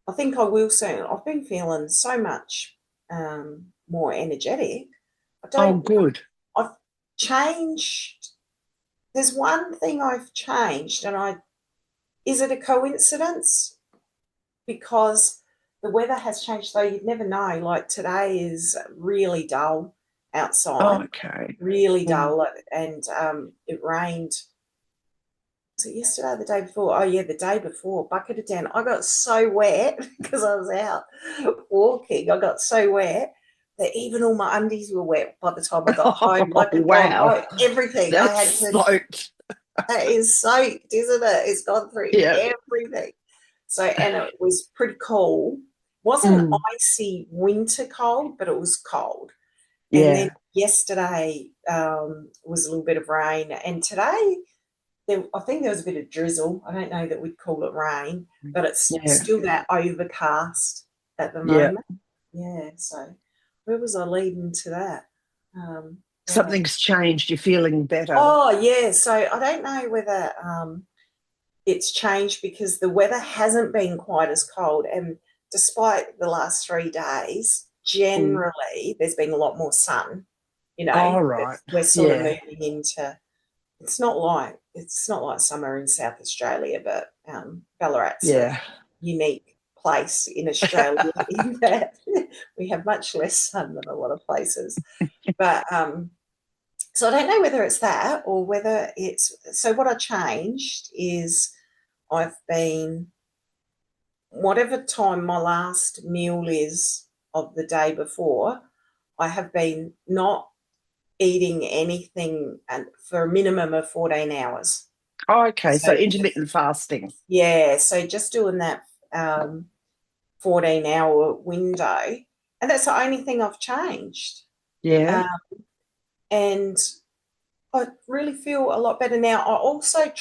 I think I will soon. I've been feeling so much more energetic. I Oh, don't, good. I've changed. There's one thing I've changed, and is it a coincidence? Because the weather has changed, though you'd never know. Like today is really dull Oh, outside, okay. really Mm. dull, and it rained. Was it yesterday or the day before? Oh, yeah, the day before, bucketed down. I got so wet because I was out walking. I got so wet that even all my undies were wet by the time I got home, Oh, like a dog. wow. Everything. I had That's to, soaked. that is soaked, isn't it? It's gone through Yeah. everything. So, and it was pretty cold. Wasn't Mm. icy winter cold, but it was cold. And then Yeah. yesterday was a little bit of rain, and today I think there was a bit of drizzle. I don't know that we'd call it rain, but it's Yeah. still that overcast at the Yeah. moment. Yeah. So where was I leading to that? Yeah. Something's changed. You're feeling better. Oh, yeah. So I don't know whether it's changed because the weather hasn't been quite as cold. And despite the last 3 days, Mm. generally there's been a lot more sun. All right. We're sort of Yeah. moving into it's not like summer in South Australia, but Ballarat's a Yeah. unique place in Australia in that we have much less sun than a lot of places. But so I don't know whether it's that or whether it's so. What I changed is I've been whatever time my last meal is of the day before. I have been not eating anything and for a minimum of 14 hours. Oh, okay. So So just intermittent fasting. Yeah, so just doing that 14-hour window, and that's the only thing I've changed. Yeah. Um, and I really feel a lot better now. I also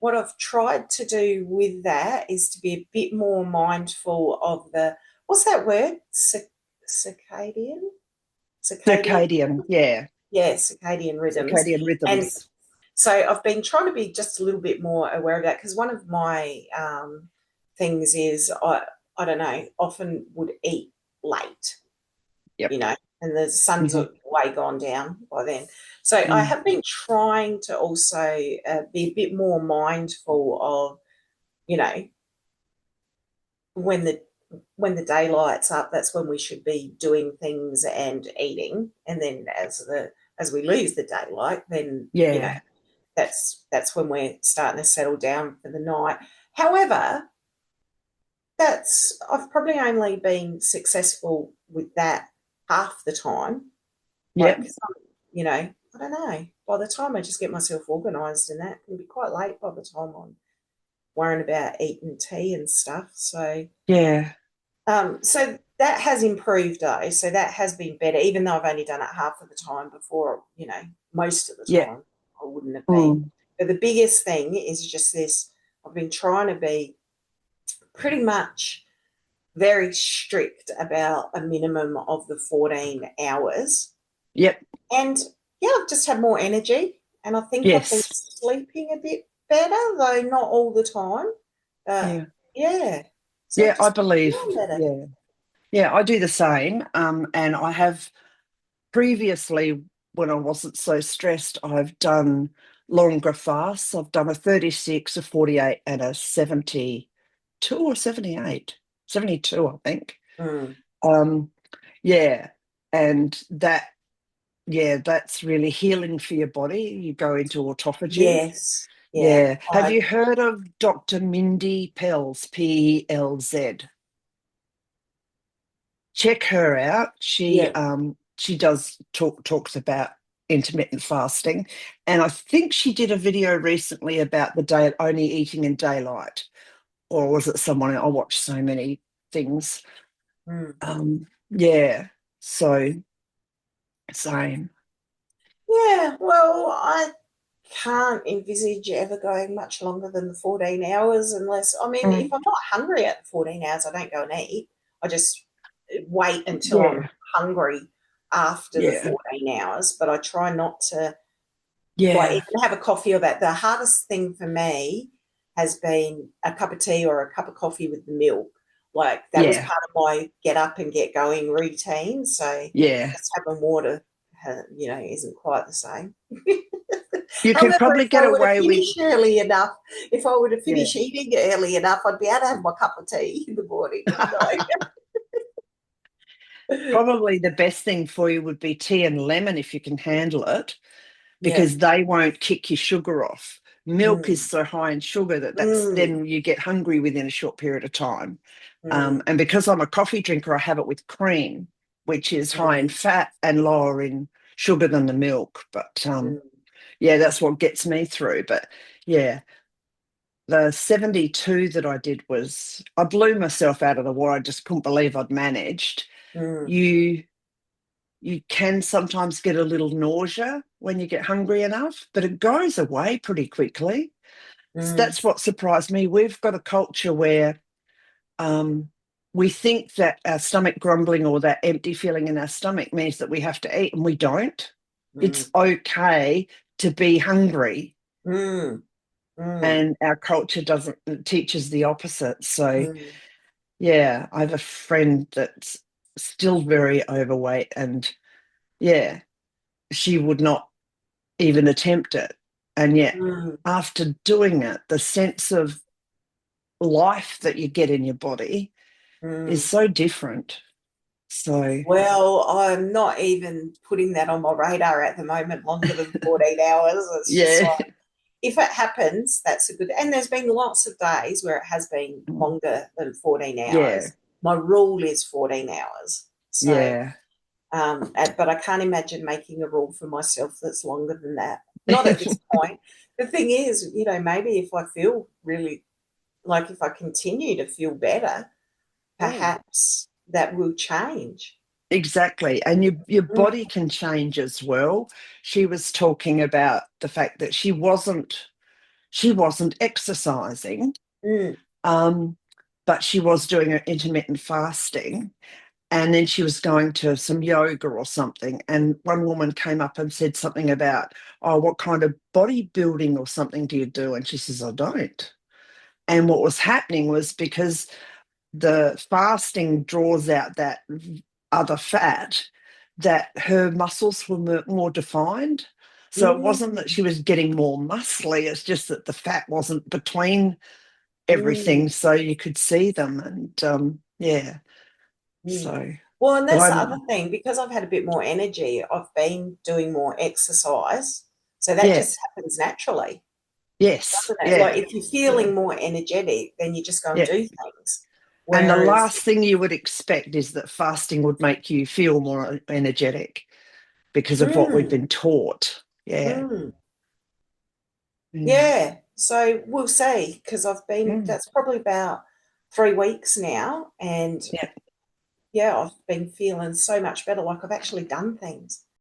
what I've tried to do with that is to be a bit more mindful of what's that word? Circadian? Circadian? Circadian. Yeah. Yeah, circadian rhythms. Circadian And rhythms. so I've been trying to be just a little bit more aware of that because one of my things is I don't know, often would eat late, Yep. and the sun's Hmm. way gone down by then. So I Mm. have been trying to also be a bit more mindful of, you know, when the when the day lights up, that's when we should be doing things and eating, and then as we lose the daylight, then Yeah. that's when we're starting to settle down for the night. However, that's I've probably only been successful with that half the time. Like, Yep. I don't know. By the time I just get myself organised and that, it can be quite late by the time I'm worrying about eating tea and stuff. Yeah. So that has improved though. So that has been better, even though I've only done it half of the time before. Most of the Yeah. time I wouldn't have been. Mm. But the biggest thing is just this: I've been trying to be pretty much very strict about a minimum of the 14 hours. Yep. And yeah, I've just had more energy. And I think I've been Yes. sleeping a bit better, though not all the time. Yeah. Yeah. So I've Yeah, I just been believe. feeling better. Yeah. Yeah, I do the same. And I have previously, when I wasn't so stressed, I've done longer fasts. I've done a 36, a 48, and a 72 or 78. 72, I think. Mm. Um, yeah. And that's really healing for your body. You go into autophagy. Yes. Yeah. Yeah. Have you heard of Dr. Mindy Pelz, Pelz? Check her out. She Yeah. she does talks about intermittent fasting, and I think she did a video recently about the day only eating in daylight, or was it someone? I watched so many things. Mm. Yeah, so same. Yeah. Well, I can't envisage ever going much longer than the 14 hours unless, I mean, if Mm, I'm not hungry at the 14 hours, I don't go and eat. I just wait until I'm yeah, hungry after the yeah, 14 hours, but I try not to like yeah. even have a coffee or that. The hardest thing for me has been a cup of tea or a cup of coffee with the milk. Like that was Yeah. part of my get up and get going routine. So Yeah. just having water, isn't quite the same. You could However, probably if get I were to away with, finish early enough, if I were to yeah, finish eating early enough, I'd be able to have my cup of tea in the morning, wouldn't I? probably the best thing for you would be tea and lemon if you can handle it, Yeah. because they won't kick your sugar off. Milk is Mm, so high in sugar that that's mm, then you get hungry within a short period of time. mm, And because I'm a coffee drinker, I have it with cream, which is high in mm, fat and lower in sugar than the milk. But mm, yeah, that's what gets me through. But yeah, the 72 that I did was, I blew myself out of the water. I just couldn't believe I'd managed. mm, You you can sometimes get a little nausea when you get hungry enough, but it goes away pretty quickly. So mm, that's what surprised me. We've got a culture where we think that our stomach grumbling or that empty feeling in our stomach means that we have to eat, and we don't. mm, It's okay to be hungry, mm, mm, and our culture doesn't, it teaches the opposite. So mm, yeah, I have a friend that's still very overweight, and yeah, she would not even attempt it. And yet, mm, after doing it, the sense of life that you get in your body is mm. so different. So, Well, I'm not even putting that on my radar at the moment, longer than 14 hours. It's just yeah, like, if it happens, that's a good. And there's been lots of days where it has been longer than 14 yeah, hours. My rule is 14 hours. So, yeah. but I can't imagine making a rule for myself that's longer than that. Not at this point. The thing is, maybe if I feel really like if I continue to feel better, Mm. perhaps that will change. Exactly. And your Mm, body can change as well. She was talking about the fact that she wasn't exercising, mm, um, but she was doing her intermittent fasting. And then she was going to some yoga or something. And one woman came up and said something about, oh, what kind of bodybuilding or something do you do? And she says, I don't. And what was happening was because the fasting draws out that other fat, that her muscles were more defined. So it wasn't that mm, she was getting more muscly, it's just that the fat wasn't between mm, everything, so you could see them. And yeah, mm. so, Well, and but that's the other I'm, thing, because I've had a bit more energy, I've been doing more exercise. So that yeah, just happens naturally, yes, doesn't it? Like yeah, if you're yeah, feeling more energetic, then you just go and yeah. do things. And the Whereas, last thing you would expect is that fasting would make you feel more energetic because of what we've mm, been taught. Yeah. mm, Mm. yeah. So we'll see, because Mm. that's probably about 3 weeks now. And Yeah. yeah, I've been feeling so much better. Like I've actually done things.